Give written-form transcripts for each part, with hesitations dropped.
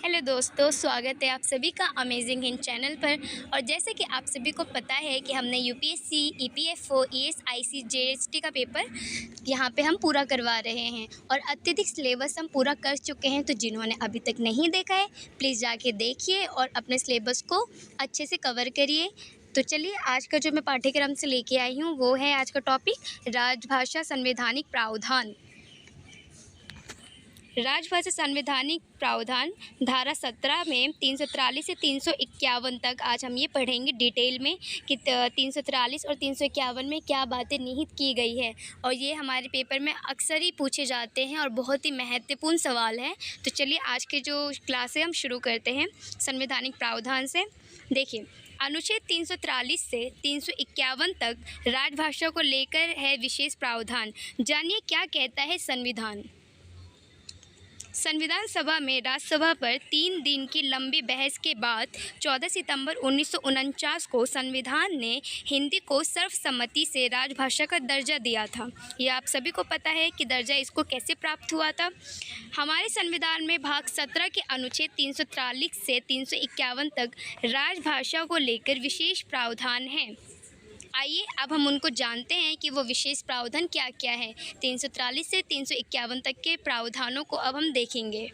Hello दोस्तों, स्वागत है आप सभी का अमेजिंग हिंद चैनल पर। और जैसे कि आप सभी को पता है कि हमने यूपीएससी, ईपीएफओ, ईएसआईसी, जेएसटी का पेपर यहाँ पे हम पूरा करवा रहे हैं और अत्यधिक सिलेबस हम पूरा कर चुके हैं। तो जिन्होंने अभी तक नहीं देखा है, प्लीज़ जाके देखिए और अपने सिलेबस को अच्छे से कवर करिए। तो चलिए, आज का जो मैं पाठ्यक्रम से लेके आई हूँ वो है आज का टॉपिक राजभाषा संवैधानिक प्रावधान। राजभाषा संवैधानिक प्रावधान धारा 17 में 343 से 351 तक आज हम ये पढ़ेंगे डिटेल में कि 343 और 351 में क्या बातें निहित की गई है। और ये हमारे पेपर में अक्सर ही पूछे जाते हैं और बहुत ही महत्वपूर्ण सवाल है। तो चलिए, आज के जो क्लास है हम शुरू करते हैं संवैधानिक प्रावधान से। देखिए, अनुच्छेद 343 से 351 तक राजभाषा को लेकर है विशेष प्रावधान। जानिए क्या कहता है संविधान। संविधान सभा में राज्यसभा पर 3 दिन की लंबी बहस के बाद 14 सितंबर 1949 को संविधान ने हिंदी को सर्वसम्मति से राजभाषा का दर्जा दिया था। यह आप सभी को पता है कि दर्जा इसको कैसे प्राप्त हुआ था। हमारे संविधान में भाग 17 के अनुच्छेद 343 से 351 तक राजभाषा को लेकर विशेष प्रावधान है। आइए अब हम उनको जानते हैं कि वो विशेष प्रावधान क्या क्या है। 343 से 351 तक के प्रावधानों को अब हम देखेंगे।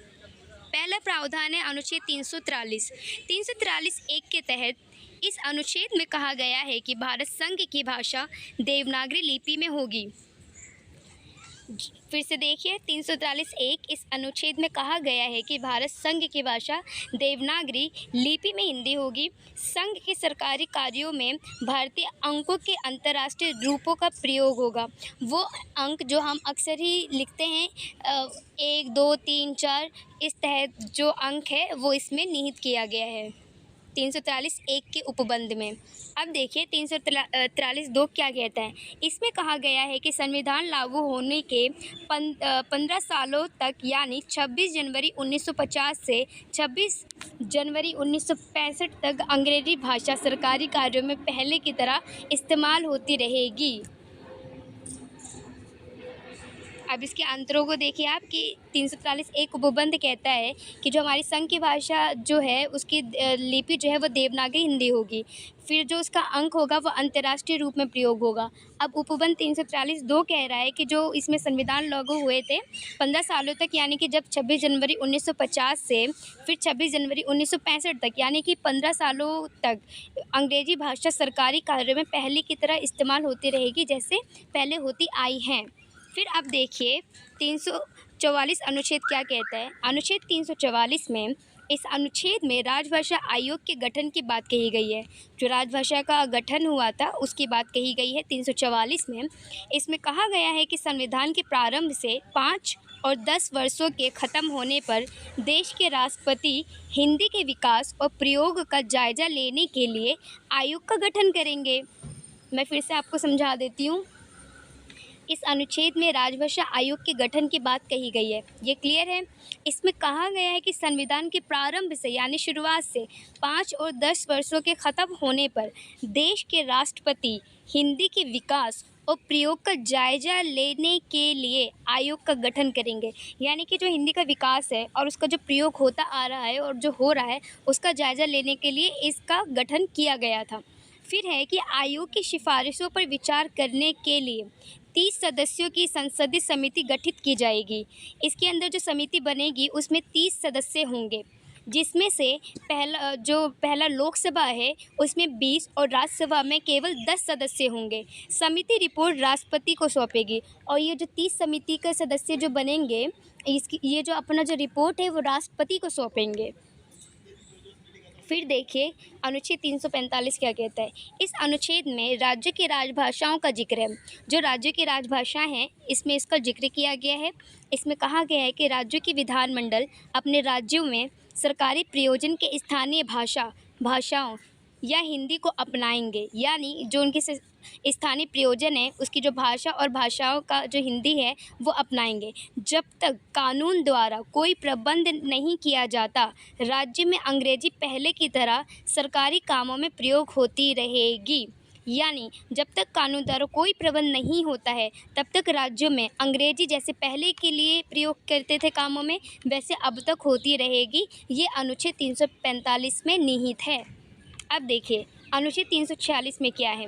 पहला प्रावधान है अनुच्छेद 343। 343(1) के तहत इस अनुच्छेद में कहा गया है कि भारत संघ की भाषा देवनागरी लिपि में होगी। फिर से देखिए, 343(1) इस अनुच्छेद में कहा गया है कि भारत संघ की भाषा देवनागरी लिपि में हिंदी होगी। संघ के सरकारी कार्यों में भारतीय अंकों के अंतर्राष्ट्रीय रूपों का प्रयोग होगा। वो अंक जो हम अक्सर ही लिखते हैं 1, 2, 3, 4, इस तहत जो अंक है वो इसमें निहित किया गया है 343(1) के उपबंध में। अब देखिए 343(2) क्या कहता है। इसमें कहा गया है कि संविधान लागू होने के 15 सालों तक यानी 26 जनवरी 1950 से 26 जनवरी 1965 तक अंग्रेजी भाषा सरकारी कार्यों में पहले की तरह इस्तेमाल होती रहेगी। अब इसके अंतरों को देखिए आप कि 343(1) उपबंध कहता है कि जो हमारी संघ की भाषा जो है उसकी लिपि जो है वो देवनागरी हिंदी होगी। फिर जो उसका अंक होगा वो अंतर्राष्ट्रीय रूप में प्रयोग होगा। अब उपबंध 343(2) कह रहा है कि जो इसमें संविधान लागू हुए थे 15 सालों तक, यानी कि जब 26 जनवरी 1950 से फिर 26 जनवरी 1965 तक, यानी कि 15 सालों तक अंग्रेजी भाषा सरकारी कार्यों में पहले की तरह इस्तेमाल होती रहेगी जैसे पहले होती आई हैं। फिर अब देखिए 344 अनुच्छेद क्या कहता है। अनुच्छेद 344 में इस अनुच्छेद में राजभाषा आयोग के गठन की बात कही गई है। जो राजभाषा का गठन हुआ था उसकी बात कही गई है 344 में। इसमें कहा गया है कि संविधान के प्रारंभ से 5 और 10 वर्षों के ख़त्म होने पर देश के राष्ट्रपति हिंदी के विकास और प्रयोग का जायजा लेने के लिए आयोग का गठन करेंगे। मैं फिर से आपको समझा देती हूँ। इस अनुच्छेद में राजभाषा आयोग के गठन की बात कही गई है। ये क्लियर है। इसमें कहा गया है कि संविधान के प्रारंभ से यानी शुरुआत से 5 और 10 वर्षों के ख़त्म होने पर देश के राष्ट्रपति हिंदी के विकास और प्रयोग का जायजा लेने के लिए आयोग का गठन करेंगे। यानी कि जो हिंदी का विकास है और उसका जो प्रयोग होता आ रहा है और जो हो रहा है उसका जायजा लेने के लिए इसका गठन किया गया था। फिर है कि आयोग की सिफारिशों पर विचार करने के लिए 30 सदस्यों की संसदीय समिति गठित की जाएगी। इसके अंदर जो समिति बनेगी उसमें 30 सदस्य होंगे, जिसमें से पहला लोकसभा है उसमें 20 और राज्यसभा में केवल 10 सदस्य होंगे। समिति रिपोर्ट राष्ट्रपति को सौंपेगी और ये जो 30 समिति के सदस्य जो बनेंगे ये जो अपना जो रिपोर्ट है वो राष्ट्रपति को सौंपेंगे। फिर देखिए अनुच्छेद 345 क्या कहता है। इस अनुच्छेद में राज्य की राजभाषाओं का जिक्र है। जो राज्य की राजभाषा हैं इसमें इसका जिक्र किया गया है। इसमें कहा गया है कि राज्यों की विधानमंडल अपने राज्यों में सरकारी प्रयोजन के स्थानीय भाषाओं या हिंदी को अपनाएंगे। यानी जो उनके स्थानीय प्रयोजन है उसकी जो भाषा और भाषाओं का जो हिंदी है वो अपनाएंगे। जब तक कानून द्वारा कोई प्रबंध नहीं किया जाता राज्य में अंग्रेजी पहले की तरह सरकारी कामों में प्रयोग होती रहेगी। यानी जब तक कानून द्वारा कोई प्रबंध नहीं होता है तब तक राज्यों में अंग्रेजी जैसे पहले के लिए प्रयोग करते थे कामों में, वैसे अब तक होती रहेगी। ये अनुच्छेद 345 में निहित है। अब देखिए अनुच्छेद 346 में क्या है।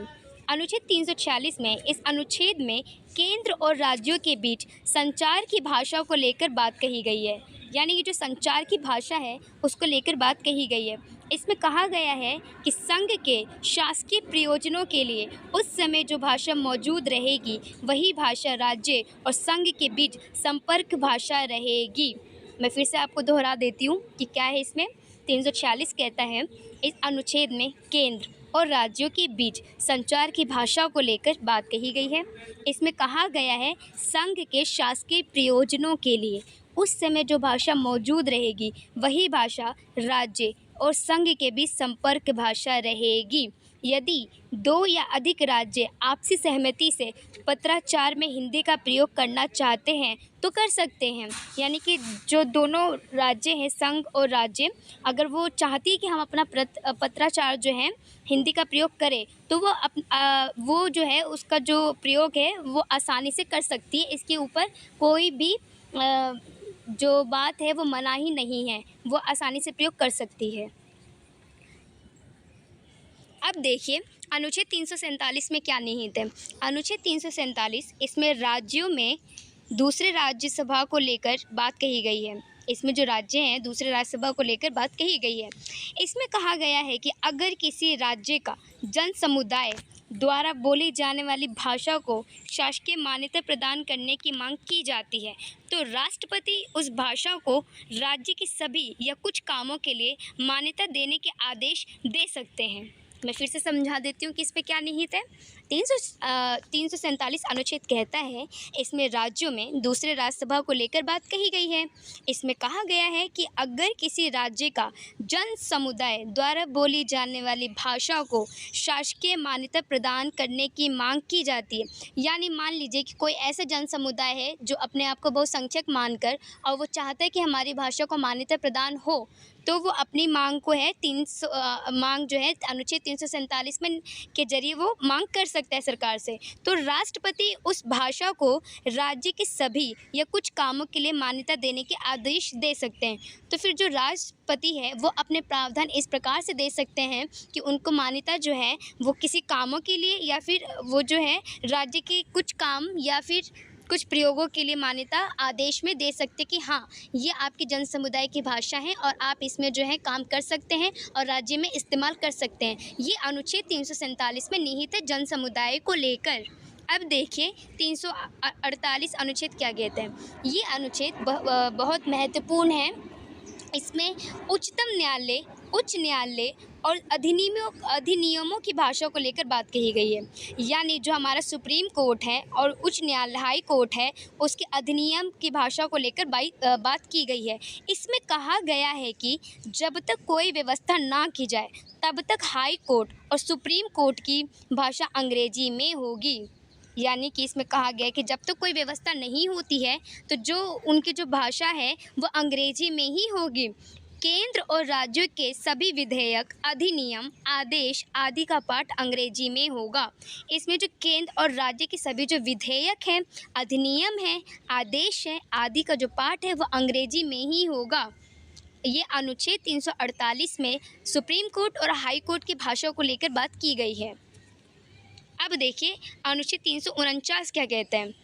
अनुच्छेद 346 में, इस अनुच्छेद में केंद्र और राज्यों के बीच संचार की भाषा को लेकर बात कही गई है। यानी कि जो संचार की भाषा है उसको लेकर बात कही गई है। इसमें कहा गया है कि संघ के शासकीय प्रयोजनों के लिए उस समय जो भाषा मौजूद रहेगी वही भाषा राज्य और संघ के बीच संपर्क भाषा रहेगी। मैं फिर से आपको दोहरा देती हूँ कि क्या है इसमें। 346 कहता है इस अनुच्छेद में केंद्र और राज्यों के बीच संचार की भाषा को लेकर बात कही गई है। इसमें कहा गया है संघ के शासकीय प्रयोजनों के लिए उस समय जो भाषा मौजूद रहेगी वही भाषा राज्य और संघ के बीच संपर्क भाषा रहेगी। यदि दो या अधिक राज्य आपसी सहमति से पत्राचार में हिंदी का प्रयोग करना चाहते हैं तो कर सकते हैं। यानी कि जो दोनों राज्य हैं, संघ और राज्य, अगर वो चाहती है कि हम अपना पत्राचार जो है हिंदी का प्रयोग करें तो वो जो है उसका जो प्रयोग है वो आसानी से कर सकती है। इसके ऊपर कोई भी जो बात है वो मनाही नहीं है, वो आसानी से प्रयोग कर सकती है। अब देखिए अनुच्छेद 347 में क्या निहित है। अनुच्छेद 347 इसमें राज्यों में दूसरे राज्यसभा को लेकर बात कही गई है। इसमें जो राज्य हैं दूसरे राज्यसभा को लेकर बात कही गई है। इसमें कहा गया है कि अगर किसी राज्य का जन समुदाय द्वारा बोली जाने वाली भाषा को शासकीय मान्यता प्रदान करने की मांग की जाती है तो राष्ट्रपति उस भाषा को राज्य के सभी या कुछ कामों के लिए मान्यता देने के आदेश दे सकते हैं। मैं फिर से समझा देती हूँ कि इस पे क्या निहित है। 347 अनुच्छेद कहता है इसमें राज्यों में दूसरे राज्यसभा को लेकर बात कही गई है। इसमें कहा गया है कि अगर किसी राज्य का जन समुदाय द्वारा बोली जाने वाली भाषा को शासकीय मान्यता प्रदान करने की मांग की जाती है, यानी मान लीजिए कि कोई ऐसा जन समुदाय है जो अपने आप को बहुसंख्यक मानकर और वो चाहता है कि हमारी भाषा को मान्यता प्रदान हो, तो वो अपनी मांग को है मांग जो है अनुच्छेद 347 में के जरिए वो मांग कर सकता है सरकार से। तो राष्ट्रपति उस भाषा को राज्य के सभी या कुछ कामों के लिए मान्यता देने के आदेश दे सकते हैं। तो फिर जो राष्ट्रपति है वो अपने प्रावधान इस प्रकार से दे सकते हैं कि उनको मान्यता जो है वो किसी कामों के लिए या फिर वो जो है राज्य के कुछ काम या फिर कुछ प्रयोगों के लिए मान्यता आदेश में दे सकते कि हाँ ये आपकी जन समुदाय की भाषा है और आप इसमें जो है काम कर सकते हैं और राज्य में इस्तेमाल कर सकते हैं। ये अनुच्छेद 347 में निहित है जन समुदाय को लेकर। अब देखिए 348 अनुच्छेद क्या कहते हैं। ये अनुच्छेद बहुत महत्वपूर्ण है। इसमें उच्चतम न्यायालय, उच्च न्यायालय और अधिनियमों की भाषा को लेकर बात कही गई है। यानी जो हमारा सुप्रीम कोर्ट है और उच्च न्यायालय हाई कोर्ट है उसके अधिनियम की भाषा को लेकर बात की गई है। इसमें कहा गया है कि जब तक कोई व्यवस्था ना की जाए तब तक हाई कोर्ट और सुप्रीम कोर्ट की भाषा अंग्रेजी में होगी। यानी कि इसमें कहा गया है कि जब तक कोई व्यवस्था नहीं होती है तो जो उनकी जो भाषा है वो अंग्रेजी में ही होगी। केंद्र और राज्यों के सभी विधेयक, अधिनियम, आदेश आदि का पाठ अंग्रेजी में होगा। इसमें जो केंद्र और राज्य के सभी जो विधेयक हैं, अधिनियम हैं, आदेश हैं आदि का जो पाठ है वो अंग्रेजी में ही होगा। ये अनुच्छेद 348 में सुप्रीम कोर्ट और हाई कोर्ट की भाषा को लेकर बात की गई है। अब देखिए अनुच्छेद 349 क्या कहते हैं।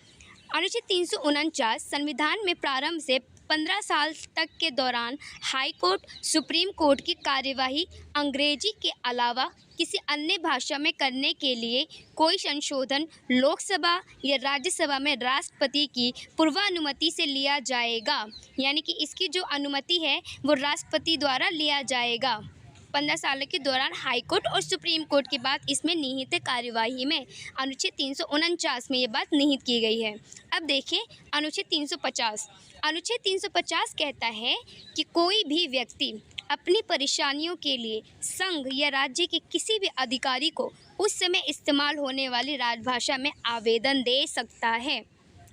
अनुच्छेद 349 संविधान में प्रारंभ से 15 साल तक के दौरान हाई कोर्ट, सुप्रीम कोर्ट की कार्यवाही अंग्रेजी के अलावा किसी अन्य भाषा में करने के लिए कोई संशोधन लोकसभा या राज्यसभा में राष्ट्रपति की पूर्वानुमति से लिया जाएगा। यानी कि इसकी जो अनुमति है वो राष्ट्रपति द्वारा लिया जाएगा। 15 साल के दौरान हाई कोर्ट और सुप्रीम कोर्ट की बात इसमें निहित है कार्यवाही में। अनुच्छेद 349 में ये बात निहित की गई है। अब देखिए अनुच्छेद 350। अनुच्छेद 350 कहता है कि कोई भी व्यक्ति अपनी परेशानियों के लिए संघ या राज्य के किसी भी अधिकारी को उस समय इस्तेमाल होने वाली राजभाषा में आवेदन दे सकता है।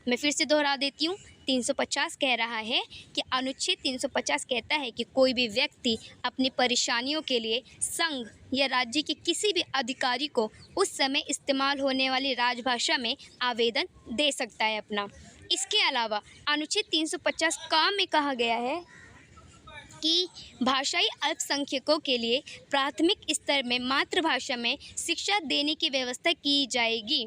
मैं फिर से दोहरा देती हूँ 350 कह रहा है कि अनुच्छेद 350 कहता है कि कोई भी व्यक्ति अपनी परेशानियों के लिए संघ या राज्य के किसी भी अधिकारी को उस समय इस्तेमाल होने वाली राजभाषा में आवेदन दे सकता है अपना। इसके अलावा अनुच्छेद 350 का में कहा गया है कि भाषाई अल्पसंख्यकों के लिए प्राथमिक स्तर में मातृभाषा में शिक्षा देने की व्यवस्था की जाएगी।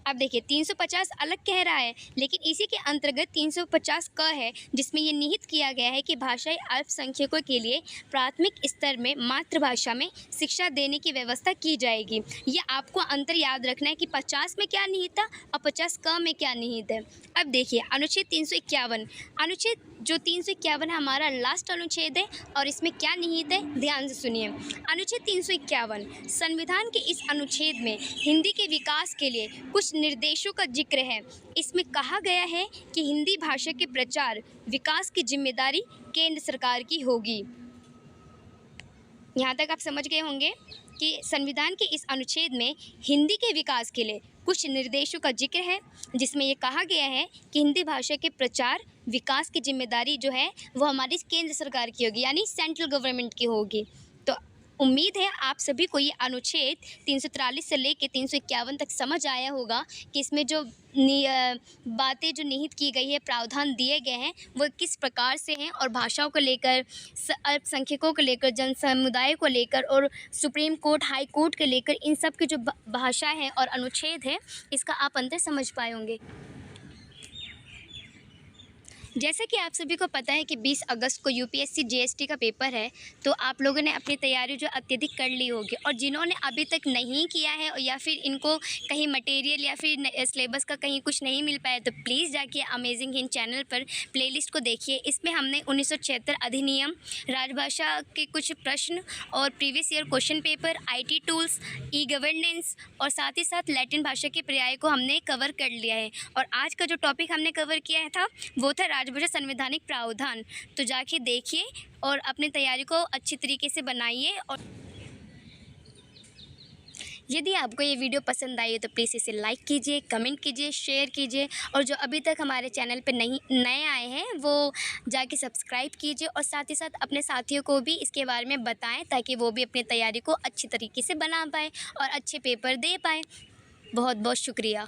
अब देखिए 350 अलग कह रहा है, लेकिन इसी के अंतर्गत 350 क है, जिसमें ये निहित किया गया है कि भाषाई अल्पसंख्यकों के लिए प्राथमिक स्तर में मातृभाषा में शिक्षा देने की व्यवस्था की जाएगी। ये आपको अंतर याद रखना है कि 50 में क्या निहित था और 50 क में क्या निहित है। अब देखिए अनुच्छेद 351, अनुच्छेद जो 351 हमारा लास्ट अनुच्छेद है और इसमें क्या निहित है, ध्यान से सुनिए। अनुच्छेद 351 संविधान के इस अनुच्छेद में हिंदी के विकास के लिए कुछ निर्देशों का जिक्र है। इसमें कहा गया है कि हिंदी भाषा के प्रचार विकास की जिम्मेदारी केंद्र सरकार की होगी। यहाँ तक आप समझ गए होंगे कि संविधान के इस अनुच्छेद में हिंदी के विकास के लिए कुछ निर्देशों का जिक्र है, जिसमें ये कहा गया है कि हिंदी भाषा के प्रचार विकास की जिम्मेदारी जो है वो हमारी केंद्र सरकार की होगी, यानी सेंट्रल गवर्नमेंट की होगी। तो उम्मीद है आप सभी को ये अनुच्छेद 343 से लेकर 351 तक समझ आया होगा कि इसमें जो बातें जो निहित की गई है, प्रावधान दिए गए हैं, वो किस प्रकार से हैं और भाषाओं को लेकर, अल्पसंख्यकों को लेकर, जन समुदाय को लेकर और सुप्रीम कोर्ट, हाई कोर्ट के लेकर, इन सब की जो भाषा है और अनुच्छेद है, इसका आप अंतर समझ पाए होंगे। जैसे कि आप सभी को पता है कि 20 अगस्त को यूपीएससी जीएसटी का पेपर है, तो आप लोगों ने अपनी तैयारी जो अत्यधिक कर ली होगी, और जिन्होंने अभी तक नहीं किया है या फिर इनको कहीं मटेरियल या फिर सिलेबस का कहीं कुछ नहीं मिल पाया, तो प्लीज़ जाके अमेजिंग हिंद चैनल पर प्लेलिस्ट को देखिए। इसमें हमने 1976 अधिनियम, राजभाषा के कुछ प्रश्न और previous year question paper, IT tools, e governance और साथ ही साथ लैटिन भाषा के पर्याय को हमने कवर कर लिया है। और आज का जो टॉपिक हमने कवर किया था वो था राजभाषा संवैधानिक प्रावधान। तो जाके देखिए और अपनी तैयारी को अच्छी तरीके से बनाइए। और यदि आपको ये वीडियो पसंद आई है तो प्लीज़ इसे लाइक कीजिए, कमेंट कीजिए, शेयर कीजिए, और जो अभी तक हमारे चैनल पे नए आए हैं वो जाके सब्सक्राइब कीजिए, और साथ ही साथ अपने साथियों को भी इसके बारे में बताएं ताकि वो भी अपनी तैयारी को अच्छी तरीके से बना पाए और अच्छे पेपर दे पाए। बहुत बहुत शुक्रिया।